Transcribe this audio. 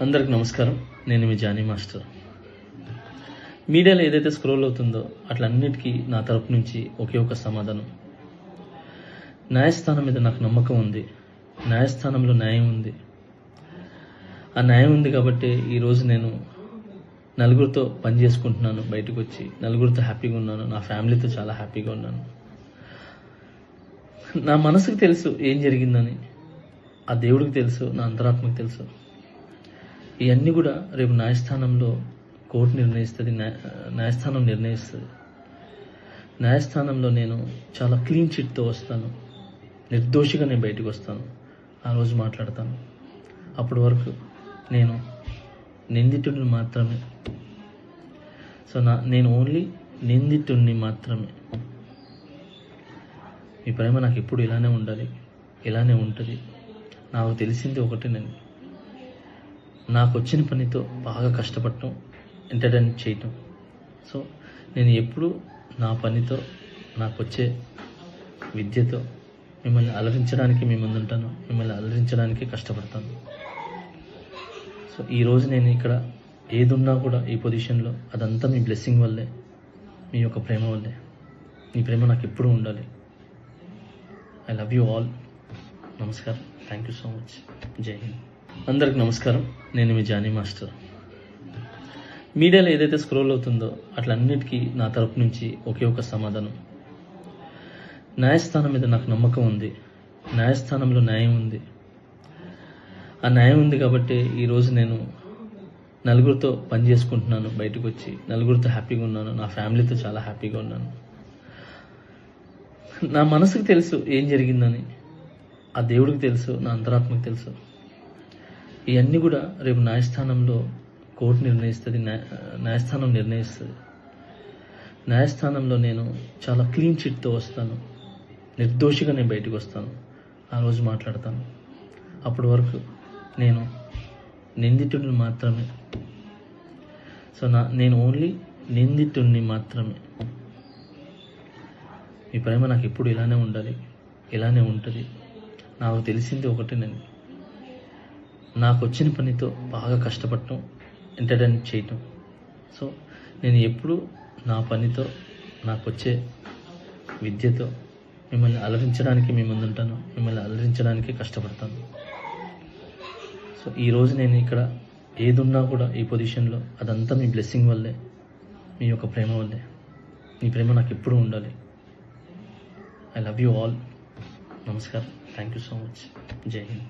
అందరికి నమస్కారం. నేను మీ జానీ మాస్టర్. మీడియాలో ఏదైతే స్క్రోల్ అవుతుందో అట్లన్నిటికీ నా తరపు నుంచి ఒకే ఒక సమాధానం. న్యాయస్థానం మీద నాకు నమ్మకం ఉంది. న్యాయస్థానంలో న్యాయం ఉంది. ఆ న్యాయం ఉంది కాబట్టి ఈరోజు నేను నలుగురితో పని చేసుకుంటున్నాను. బయటకు వచ్చి నలుగురితో హ్యాపీగా ఉన్నాను. నా ఫ్యామిలీతో చాలా హ్యాపీగా ఉన్నాను. నా మనసుకు తెలుసు ఏం జరిగిందని. ఆ దేవుడికి తెలుసు, నా అంతరాత్మకు తెలుసు. ఇవన్నీ కూడా రేపు న్యాయస్థానంలో కోర్టు నిర్ణయిస్తుంది, న్యాయస్థానం నిర్ణయిస్తుంది. న్యాయస్థానంలో నేను చాలా క్లీన్ చిట్తో వస్తాను. నిర్దోషిగా నేను బయటకు వస్తాను. ఆ రోజు మాట్లాడతాను. అప్పటి వరకు నేను నిందితుడిని మాత్రమే. సో నేను ఓన్లీ నిందితుడిని మాత్రమే. మీ ప్రేమ నాకు ఎప్పుడు ఇలానే ఉండాలి, ఇలానే ఉంటుంది. నాకు తెలిసింది ఒకటేనండి, నాకు వచ్చిన పనితో బాగా కష్టపడటం, ఎంటర్టైన్ చేయటం. సో నేను ఎప్పుడు నా పనితో, నాకు వచ్చే విద్యతో మిమ్మల్ని అలరించడానికి మీ ముందుంటాను. మిమ్మల్ని అలరించడానికి కష్టపడతాను. సో ఈరోజు నేను ఇక్కడ ఏదున్నా కూడా ఈ పొజిషన్లో అదంతా మీ బ్లెస్సింగ్ వల్లే, మీ యొక్క ప్రేమ వల్లే. మీ ప్రేమ నాకు ఎప్పుడూ ఉండాలి. I love you all. నమస్కారం. Thank you so much. జై హింద్. అందరికి నమస్కారం. నేను మీ జానీ మాస్టర్. మీడియాలో ఏదైతే స్క్రోల్ అవుతుందో అట్లన్నిటికీ నా తరపు నుంచి ఒకే ఒక సమాధానం. న్యాయస్థానం మీద నాకు నమ్మకం ఉంది. న్యాయస్థానంలో న్యాయం ఉంది. ఆ న్యాయం ఉంది కాబట్టి ఈరోజు నేను నలుగురితో పని చేసుకుంటున్నాను. బయటకు వచ్చి నలుగురితో హ్యాపీగా ఉన్నాను. నా ఫ్యామిలీతో చాలా హ్యాపీగా ఉన్నాను. నా మనసుకు తెలుసు ఏం జరిగిందని. ఆ దేవుడికి తెలుసు, నా అంతరాత్మకు తెలుసు. ఇవన్నీ కూడా రేపు న్యాయస్థానంలో కోర్టు నిర్ణయిస్తుంది, న్యాయస్థానం నిర్ణయిస్తుంది. న్యాయస్థానంలో నేను చాలా క్లీన్ చిట్తో వస్తాను. నిర్దోషిగా నేను బయటకు వస్తాను. ఆ రోజు మాట్లాడతాను. అప్పటి వరకు నేను నిందితుడిని మాత్రమే. సో నేను ఓన్లీ నిందితుడిని మాత్రమే. మీ ప్రేమ నాకు ఎప్పుడు ఇలానే ఉండాలి, ఇలానే ఉంటుంది. నాకు తెలిసింది ఒకటేనండి, నాకు వచ్చిన పనితో బాగా కష్టపడటం, ఎంటర్టైన్ చేయటం. సో నేను ఎప్పుడు నా పనితో, నాకు వచ్చే విద్యతో మిమ్మల్ని అలరించడానికి మీ ముందుంటాను. మిమ్మల్ని అలరించడానికి కష్టపడతాను. సో ఈరోజు నేను ఇక్కడ ఏదున్నా కూడా ఈ పొజిషన్లో అదంతా మీ బ్లెస్సింగ్ వల్లే, మీ యొక్క ప్రేమ వల్లే. మీ ప్రేమ నాకు ఎప్పుడూ ఉండాలి. I love you all. నమస్కారం. Thank you so much. జై హింద్.